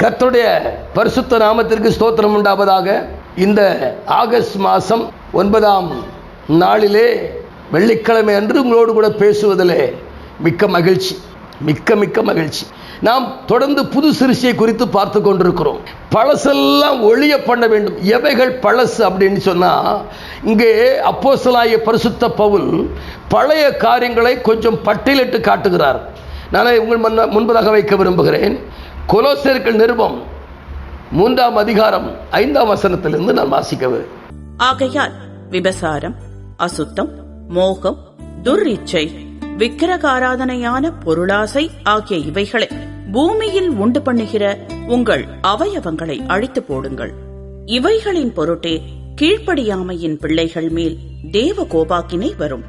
கர்த்தருடைய பரிசுத்த நாமத்திற்கு ஸ்தோத்திரம் உண்டாவதாக. இந்த ஆகஸ்ட் மாதம் 9ஆம் நாளிலே வெள்ளிக்கிழமை அன்று உங்களோடு கூட பேசுவதிலே மிக்க மகிழ்ச்சி, மிக்க மகிழ்ச்சி. நாம் தொடர்ந்து புது சிருஷ்டியை குறித்து பார்த்து கொண்டிருக்கிறோம். பழசெல்லாம் ஒழிய பண்ண வேண்டும். எவைகள் பழசு அப்படின்னு சொன்னால், இங்கே அப்போஸ்தலனாகிய பரிசுத்த பவுல் பழைய காரியங்களை கொஞ்சம் பட்டியலிட்டு காட்டுகிறார். நான் உங்கள் முன்பதாக வைக்க விரும்புகிறேன். கொலோசியர்கள் நிருபம் 3ஆம் அதிகாரம் 5ஆம் வசனத்திலிருந்து நான் வாசிக்கவே. ஆகையால் விபசாரம், அசுத்தம், மோகம், துர்இச்சை, விக்கிரகாராதனையான பொருளாசை ஆகிய இவைகளை பூமியில் உண்டு பண்ணுகிற உங்கள் அவயவங்களை அழித்து போடுங்கள். இவைகளின் பொருட்டே கீழ்ப்படியாமையின் பிள்ளைகள் மேல் தேவ கோபாக்கினை வரும்.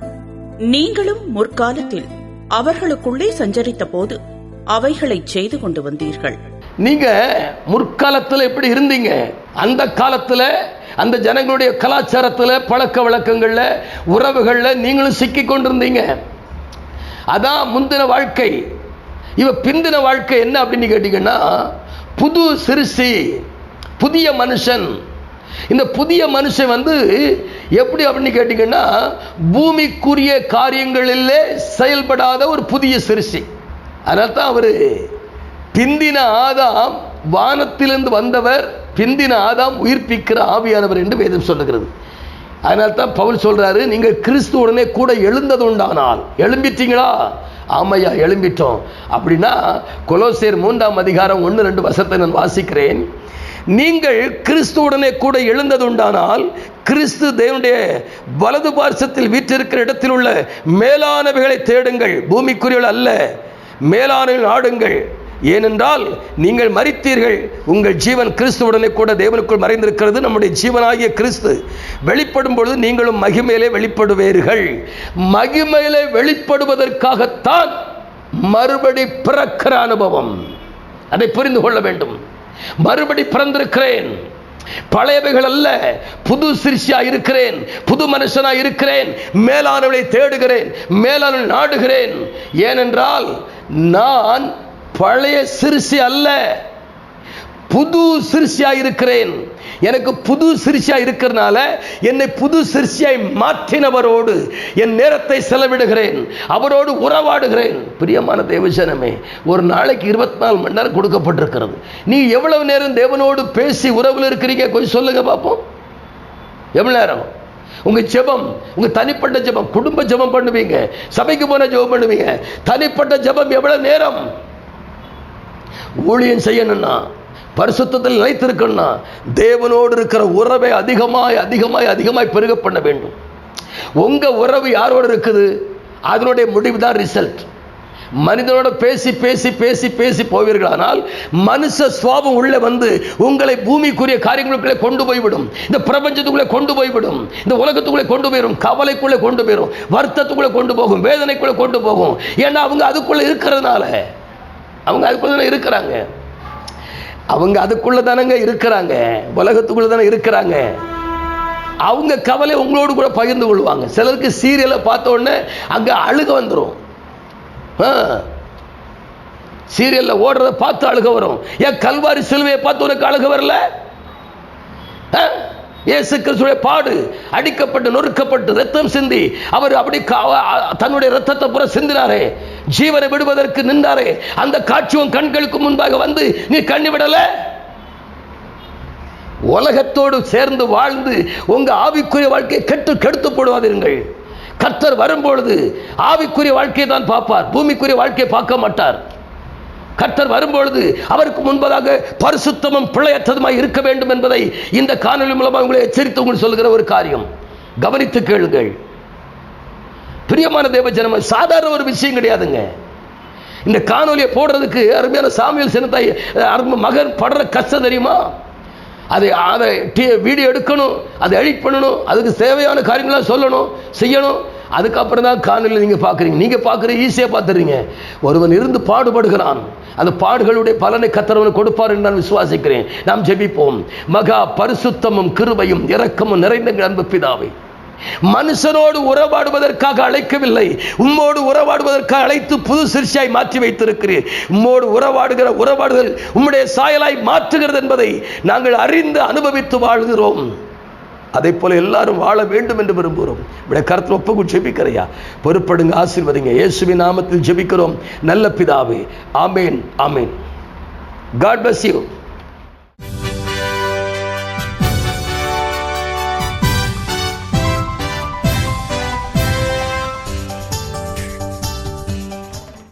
நீங்களும் முற்காலத்தில் அவர்களுக்குள்ளே சஞ்சரித்த போது அவைகளை செய்து கொண்டு வந்தீர்கள். நீங்க முற்காலத்தில் எப்படி இருந்தீங்க? அந்த காலத்தில் அந்த ஜனங்களுடைய கலாச்சாரத்தில், பழக்க வழக்கங்கள்ல, உறவுகள்ல நீங்களும் சிக்கி கொண்டிருந்தீங்க. அதான் முந்தின வாழ்க்கை. இவ பிந்தின வாழ்க்கை என்ன அப்படின்னு கேட்டீங்கன்னா, புது சிருஷ்டி, புதிய மனுஷன். இந்த புதிய மனுஷன் எப்படி அப்படின்னு கேட்டீங்கன்னா, பூமிக்குரிய காரியங்களிலே செயல்படாத ஒரு புதிய சிருஷ்டி. அதனால தான் அவர் பிந்தின ஆதாம் வானத்திலிருந்து வந்தவர், பிந்தின ஆதாம் உயிர்ப்பிக்கிற ஆவியானவர் என்று வேதம் சொல்லுகிறது. அதனால தான் பவுல் சொல்றாரு, நீங்கள் கிறிஸ்துவுடனே கூட எழுந்தது உண்டானால். எழும்பிட்டீங்களா? ஆமையா, எழும்பிட்டோம். அப்படின்னா கொலோசியர் 3ஆம் அதிகாரம் 1-2 வசனத்தை நான் வாசிக்கிறேன். நீங்கள் கிறிஸ்துவுடனே கூட எழுந்தது உண்டானால், கிறிஸ்து தேவனுடைய வலது பார்சத்தில் வீற்றிருக்கிற இடத்தில் உள்ள மேலானவைகளை தேடுங்கள், பூமிக்குரியவள் அல்ல, மேலானவைகள் நாடுங்கள். ஏனென்றால் நீங்கள் மரித்தீர்கள், உங்கள் ஜீவன் கிறிஸ்துவுடனே கூட தேவனுக்குள் மறைந்திருக்கிறது. நம்முடைய ஜீவனாகிய கிறிஸ்து வெளிப்படும் பொழுது நீங்களும் மகிமையிலே வெளிப்படுவீர்கள். மகிமையிலே வெளிப்படுவதற்காகத்தான் மறுபடி பிறக்கிற அனுபவம். அதை புரிந்து கொள்ள வேண்டும். மறுபடி பிறந்திருக்கிறேன், பழையவைகள் அல்ல, புது சிருஷ்டியா இருக்கிறேன், புது மனுஷனா இருக்கிறேன், மேலானவளை தேடுகிறேன், மேலான நாடுகிறேன். ஏனென்றால் நான் பழைய சிருஷ்டி அல்ல, புது சிருஷ்டியா இருக்கிறேன். எனக்கு புது சிருஷ்டியா இருக்கிறதுனால என்னை புது சிருஷ்டியாய் மாற்றினவரோடு என் நேரத்தை செலவிடுகிறேன், அவரோடு உறவாடுகிறேன். பிரியமான தேவஜனமே, ஒரு நாளைக்கு 24 மணி நேரம் கொடுக்கப்பட்டிருக்கிறது. நீ எவ்வளவு நேரம் தேவனோடு பேசி உறவில் இருக்கிறீங்க? கொஞ்சம் சொல்லுங்க பார்ப்போம். எவ்வளவு நேரம்? உங்க ஜெபம், உங்க தனிப்பட்ட ஜெபம், குடும்ப ஜெபம் பண்ணுவீங்க, சபைக்கு போன ஜெபம் பண்ணுவீங்க. தனிப்பட்ட ஜெபம் எவ்வளவு நேரம்? ஊழியம் செய்யணும்னா, பரிசுத்தத்தில் நிலைத்திருக்கணும்னா, தேவனோடு இருக்கிற உறவை அதிகமாய் பெருக பண்ண வேண்டும். உங்க உறவு யாரோடு இருக்குது, அதனுடைய முடிவு தான் ரிசல்ட். மனிதனோட பேசி பேசி பேசி பேசி போவீர்களானால் மனுஷ சுவாபம் உள்ள உங்களை பூமிக்குரிய காரியங்களுக்குள்ளே கொண்டு போய்விடும், இந்த பிரபஞ்சத்துக்குள்ளே கொண்டு போய்விடும், இந்த உலகத்துக்குள்ளே கொண்டு போயிடும், கவலைக்குள்ளே கொண்டு போயிடும், வருத்தத்துக்குள்ளே கொண்டு போகும், வேதனைக்குள்ளே கொண்டு போகும். ஏன்னா அவங்க அதுக்குள்ளே இருக்கிறதுனால. அவங்க அதுக்குள்ள இருக்கிறாங்க, அவங்க அதுக்குள்ள தானங்க இருக்கிறாங்க, உலகத்துக்குள்ள தானே இருக்கிறாங்க. அவங்க கவலை உங்களோடு கூட பகிர்ந்து கொள்வாங்க. சிலருக்கு சீரியலை பார்த்த உடனே அங்க அழுக வந்துடும். சீரியல்ல ஓடுறத பார்த்து அழுக வரும். ஏன் கல்வாரி சிலுவையை பார்த்து உனக்கு அழுக வரல? இயேசு கிறிஸ்துவின் பாடு, அடிக்கப்பட்டு நொறுக்கப்பட்டு ரத்தம் சிந்தி அவர் அப்படி தன்னுடைய ரத்தத்தை புற சிந்தினாரே, ஜீவனை விடுவதற்கு நின்றாரே, அந்த காட்சியும் கண்களுக்கு முன்பாக நீ கண்ணி விடல? உலகத்தோடு சேர்ந்து வாழ்ந்து உங்க ஆவிக்குரிய வாழ்க்கையை கெடுத்து போடுவாதீர்கள். கர்த்தர் வரும்பொழுது ஆவிக்குரிய வாழ்க்கையை தான் பார்ப்பார், பூமிக்குரிய வாழ்க்கையை பார்க்க மாட்டார். கர்த்தர் வரும்பொழுது அவருக்கு முன்பதாக பரிசுத்தமும் பிழையற்றதுமாய் இருக்க வேண்டும் என்பதை இந்த காணொலி மூலமாக உங்களை எச்சரித்து உங்களுக்கு சொல்லுகிற ஒரு காரியம். கவனித்து கேளுங்கள். பிரியமான தேவஜனமே, சாதாரண ஒரு விஷயம் கிடையாதுங்க. இந்த காணொலியை போடுறதுக்கு அருமையான சாமுவேல் சின்னத்தாய் மகன் படுற கஷ்டம் தெரியுமா? அதை வீடியோ எடுக்கணும், அதை எடிட் பண்ணணும், அதுக்கு தேவையான காரியங்களாம் சொல்லணும், செய்யணும். அதுக்கப்புறம் தான் காணொலி நீங்கள் பார்க்குறீங்க. நீங்கள் பார்க்குற ஈஸியாக பார்த்துறீங்க. ஒருவன் இருந்து பாடுபடுகிறான், அந்த பாடுகளுடைய பலனை கர்த்தர் கொடுப்பார் என்று நான் விசுவாசிக்கிறேன். நாம் ஜெபிப்போம். மகா பரிசுத்தமும் கிருபையும் இரக்கமும் நிறைந்த அன்பு பிதாவே, மனுஷனோடு உறவாடுவதற்காக அழைக்கவில்லை, உம்மோடு உறவாடுவதற்காக அழைத்து புது சிருஷ்டியாய் மாற்றி வைத்திருக்கிறீர். உம்மோடு உறவாடுகிற உறவாடுதல் உம்முடைய சாயலாய் மாற்றுகிறது என்பதை நாங்கள் அறிந்து அனுபவித்து வாழ்கிறோம். அதை போல எல்லாரும் வாழ வேண்டும் என்று விரும்புகிறோம். உடைய கருத்தில் ஒப்புக்கு ஜெபிக்கிறையா? பொறுப்படுங்க, ஆசீர்வதிங்க. இயேசுவின் நாமத்தில் ஜெபிக்கிறோம் நல்ல பிதாவே. ஆமேன், ஆமேன். God bless you.